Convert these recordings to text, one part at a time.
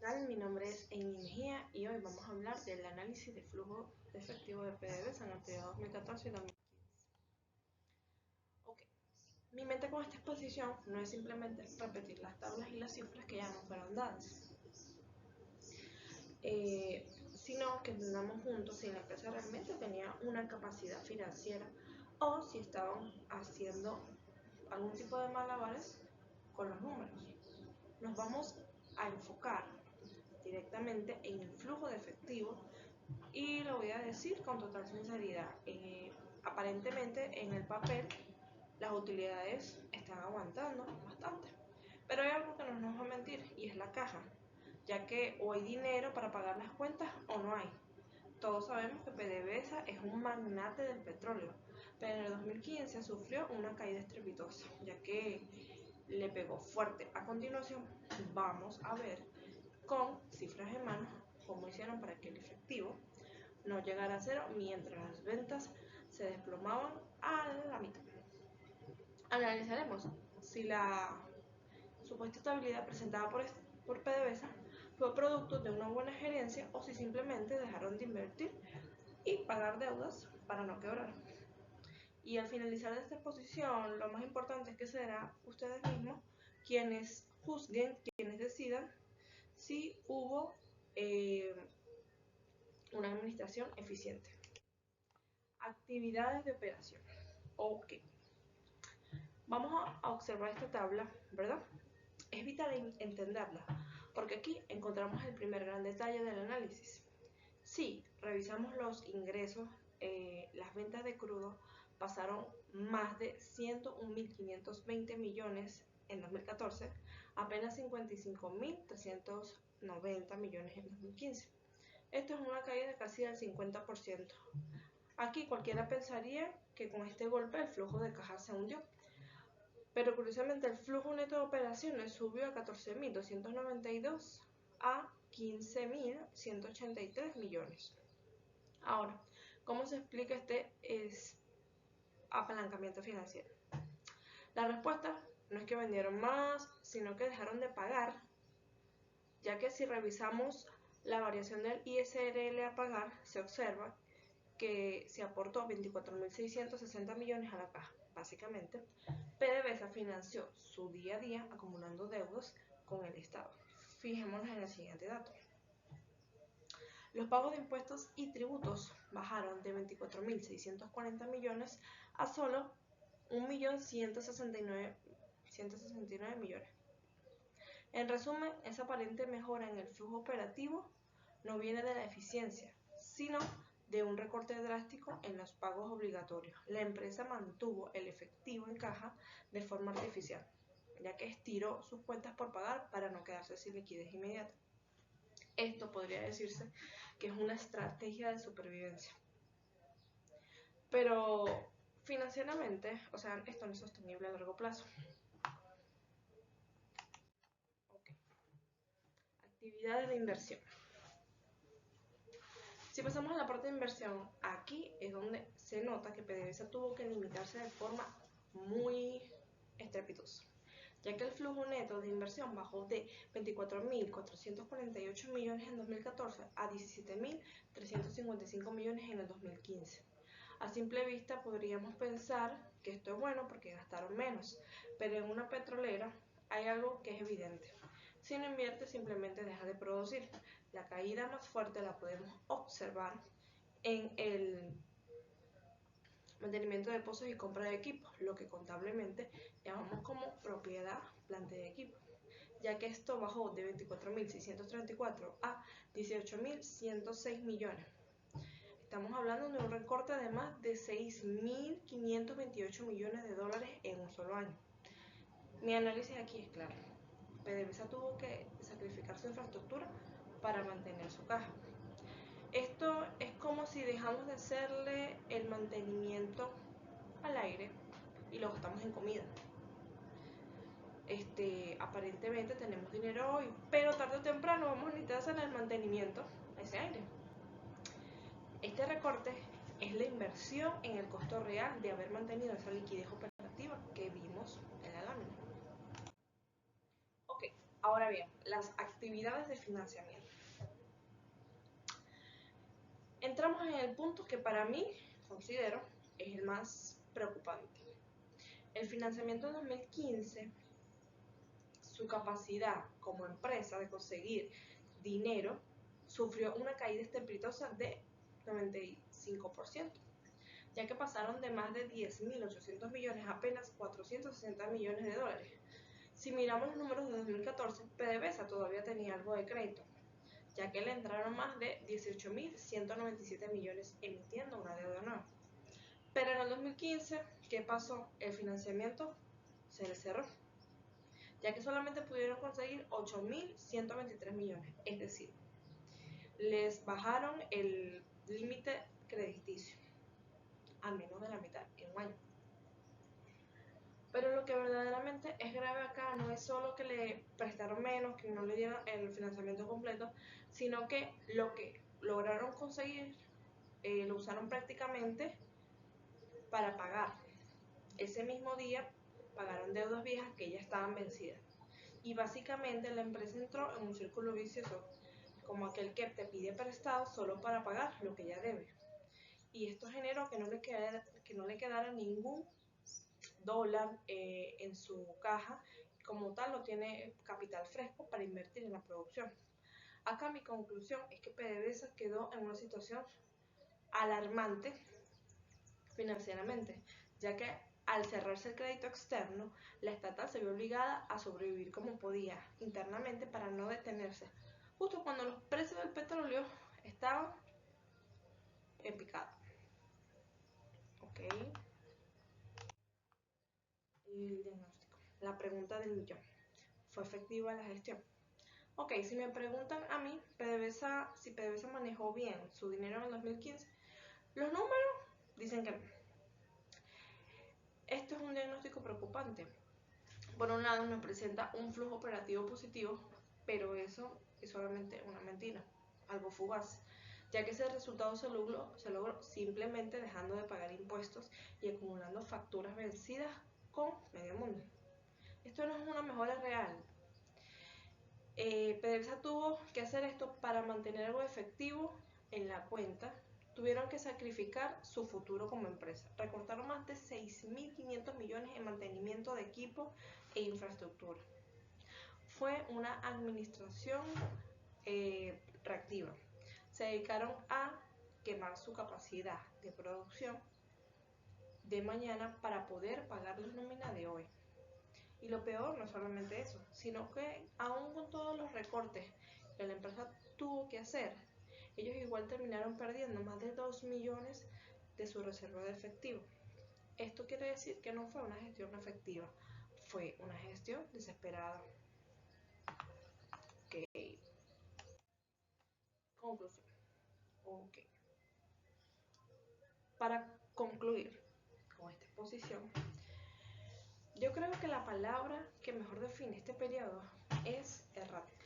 tal? Mi nombre es Amy Mejía y hoy vamos a hablar del análisis de flujo de efectivo de PDVSA en el periodo 2014 y 2015. Ok, mi mente con esta exposición no es simplemente repetir las tablas y las cifras que ya nos fueron dadas, sino que entendamos juntos si la empresa realmente tenía una capacidad financiera o si estaban haciendo algún tipo de malabares con los números. Nos vamos a enfocar directamente en el flujo de efectivo y lo voy a decir con total sinceridad. Aparentemente en el papel las utilidades están aguantando bastante, pero hay algo que no nos va a mentir y es la caja, ya que o hay dinero para pagar las cuentas o no hay. Todos sabemos que PDVSA es un magnate del petróleo, pero en el 2015 sufrió una caída estrepitosa, ya que le pegó fuerte. A continuación vamos a ver con cifras en mano cómo hicieron para que el efectivo no llegara a cero mientras las ventas se desplomaban a la mitad. Analizaremos si la supuesta estabilidad presentada por PDVSA fue producto de una buena gerencia o si simplemente dejaron de invertir y pagar deudas para no quebrar. Y al finalizar esta exposición, lo más importante es que serán ustedes mismos quienes juzguen, quienes decidan si hubo una administración eficiente. Actividades de operación. Ok. Vamos a observar esta tabla, ¿verdad? Es vital entenderla, porque aquí encontramos el primer gran detalle del análisis. Si revisamos los ingresos, las ventas de crudo pasaron más de 101.520 millones en 2014, apenas 55.390 millones en 2015. Esto es una caída de casi del 50%. Aquí cualquiera pensaría que con este golpe el flujo de caja se hundió, pero curiosamente el flujo neto de operaciones subió a 14.292 a 15.183 millones. Ahora, ¿cómo se explica este apalancamiento financiero? La respuesta no es que vendieron más, sino que dejaron de pagar, ya que si revisamos la variación del ISRL a pagar, se observa que se aportó 24.660 millones a la caja. Básicamente, PDVSA financió su día a día acumulando deudas con el Estado. Fijémonos en el siguiente dato. Los pagos de impuestos y tributos bajaron de 24.640 millones a solo 1.169 millones. En resumen, esa aparente mejora en el flujo operativo no viene de la eficiencia, sino de un recorte drástico en los pagos obligatorios. La empresa mantuvo el efectivo en caja de forma artificial, ya que estiró sus cuentas por pagar para no quedarse sin liquidez inmediata. Esto podría decirse que es una estrategia de supervivencia. Pero financieramente, o sea, esto no es sostenible a largo plazo. Okay. Actividades de inversión. Si pasamos a la parte de inversión, aquí es donde se nota que PDVSA tuvo que limitarse de forma muy estrepitosa, ya que el flujo neto de inversión bajó de 24.448 millones en 2014 a 17.355 millones en el 2015. A simple vista podríamos pensar que esto es bueno porque gastaron menos, pero en una petrolera hay algo que es evidente. Si no invierte, simplemente deja de producir. La caída más fuerte la podemos observar en el mantenimiento de pozos y compra de equipos, lo que contablemente llamamos como propiedad, planta de equipo, ya que esto bajó de 24.634 a 18.106 millones. Estamos hablando de un recorte de más de 6.528 millones de dólares en un solo año. Mi análisis aquí es claro. PDVSA tuvo que sacrificar su infraestructura para mantener su caja. Esto es como si dejamos de hacerle el mantenimiento al aire y lo gastamos en comida. Aparentemente tenemos dinero hoy, pero tarde o temprano vamos a necesitar hacer el mantenimiento a ese aire. Este recorte es la inversión en el costo real de haber mantenido esa liquidez operativa que vimos en la lámina. Ok, Ahora bien, las actividades de financiamiento. Entramos en el punto que para mí considero es el más preocupante. El financiamiento en 2015, su capacidad como empresa de conseguir dinero sufrió una caída estrepitosa de 95%, ya que pasaron de más de 10.800 millones a apenas 460 millones de dólares. Si miramos los números de 2014, PDVSA todavía tenía algo de crédito, ya que le entraron más de 18.197 millones emitiendo una deuda nueva. Pero en el 2015, ¿qué pasó? El financiamiento se le cerró, ya que solamente pudieron conseguir 8.123 millones, es decir, les bajaron el límite crediticio a menos de la mitad en un año. Pero lo que verdaderamente es grave acá no es solo que le prestaron menos, que no le dieron el financiamiento completo, sino que lo que lograron conseguir lo usaron prácticamente para pagar. Ese mismo día pagaron deudas viejas que ya estaban vencidas. Y básicamente la empresa entró en un círculo vicioso, como aquel que te pide prestado solo para pagar lo que ya debe. Y esto generó que no le quedara ningún dólar en su caja, como tal no tiene capital fresco para invertir en la producción. Acá mi conclusión es que PDVSA quedó en una situación alarmante financieramente, ya que al cerrarse el crédito externo, la estatal se vio obligada a sobrevivir como podía internamente para no detenerse, justo cuando los precios del petróleo estaban en picado. Okay. El diagnóstico. La pregunta del millón. ¿Fue efectiva la gestión? Ok, si me preguntan a mí, si PDVSA manejó bien su dinero en el 2015, los números dicen que no. Esto es un diagnóstico preocupante. Por un lado nos presenta un flujo operativo positivo, pero eso es solamente una mentira, algo fugaz, ya que ese resultado se logró simplemente dejando de pagar impuestos y acumulando facturas vencidas con medio mundo. Esto no es una mejora real. PDVSA tuvo que hacer esto para mantener algo efectivo en la cuenta. Tuvieron que sacrificar su futuro como empresa. Recortaron más de 6.500 millones en mantenimiento de equipo e infraestructura. Fue una administración reactiva. Se dedicaron a quemar su capacidad de producción de mañana para poder pagar la nómina de hoy. Y lo peor no es solamente eso, sino que aún con todos los recortes que la empresa tuvo que hacer, ellos igual terminaron perdiendo más de 2 millones de su reserva de efectivo. Esto quiere decir que no fue una gestión efectiva, fue una gestión desesperada. Ok. Conclusión. Ok. Para concluir con esta exposición, yo creo que la palabra que mejor define este periodo es errática,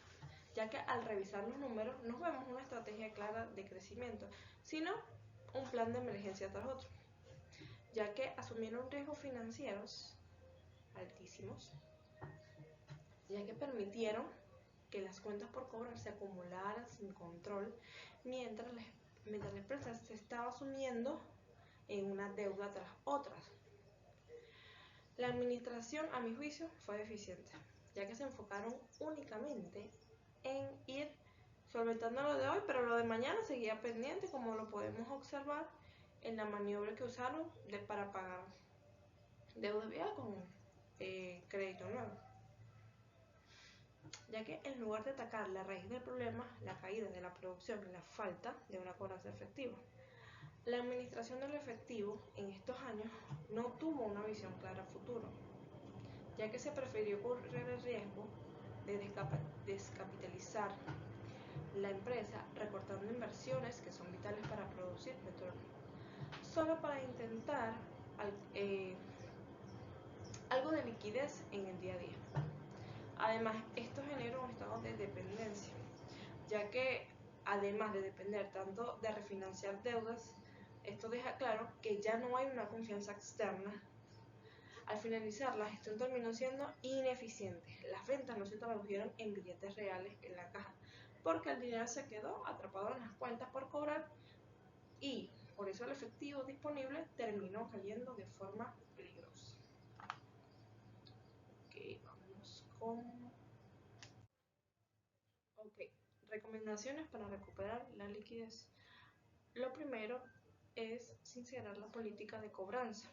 ya que al revisar los números no vemos una estrategia clara de crecimiento, sino un plan de emergencia tras otro, ya que asumieron riesgos financieros altísimos, ya que permitieron que las cuentas por cobrar se acumularan sin control, mientras la empresa se estaba sumiendo en una deuda tras otras. La administración, a mi juicio, fue deficiente, ya que se enfocaron únicamente en ir solventando lo de hoy, pero lo de mañana seguía pendiente, como lo podemos observar en la maniobra que usaron para pagar deuda vieja con crédito nuevo. Ya que en lugar de atacar la raíz del problema, la caída de la producción y la falta de una cobranza efectiva, la administración del efectivo en estos años no tuvo una visión clara a futuro, ya que se prefirió correr el riesgo de descapitalizar la empresa recortando inversiones que son vitales para producir petróleo, solo para intentar algo de liquidez en el día a día. Además, esto genera un estado de dependencia, ya que además de depender tanto de refinanciar deudas, esto deja claro que ya no hay una confianza externa Al finalizar, la gestión terminó siendo ineficiente. Las ventas no se tradujeron en billetes reales en la caja, porque el dinero se quedó atrapado en las cuentas por cobrar y por eso el efectivo disponible terminó cayendo de forma peligrosa. Ok, vamos con... Ok, recomendaciones para recuperar la liquidez. Lo primero es sincerar la política de cobranza,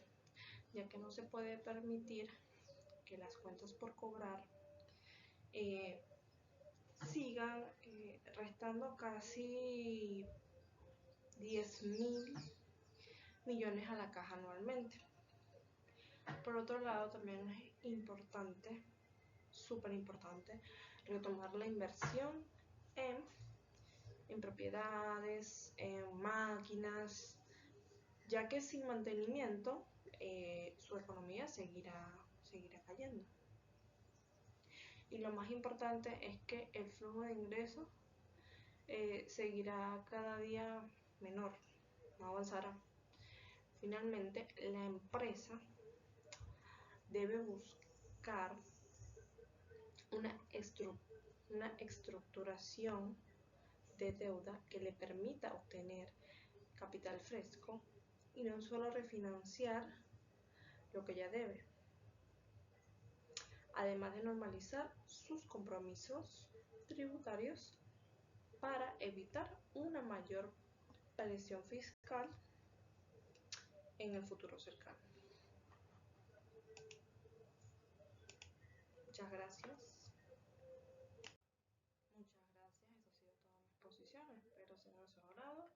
ya que no se puede permitir que las cuentas por cobrar sigan restando casi 10.000 millones a la caja anualmente. Por otro lado, también es importante, súper importante, retomar la inversión en propiedades, en máquinas, ya que sin mantenimiento su economía seguirá cayendo. Y lo más importante es que el flujo de ingresos seguirá cada día menor, no avanzará. Finalmente, la empresa debe buscar una estructuración de deuda que le permita obtener capital fresco y no solo refinanciar lo que ya debe, además de normalizar sus compromisos tributarios para evitar una mayor presión fiscal en el futuro cercano. Muchas gracias. Muchas gracias. Eso ha sido toda mi exposición. Espero sea de su agrado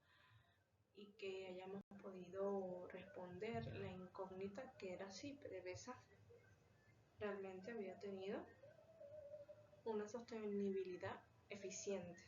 y que hayamos podido responder la incógnita que era si PDVSA realmente había tenido una sostenibilidad eficiente.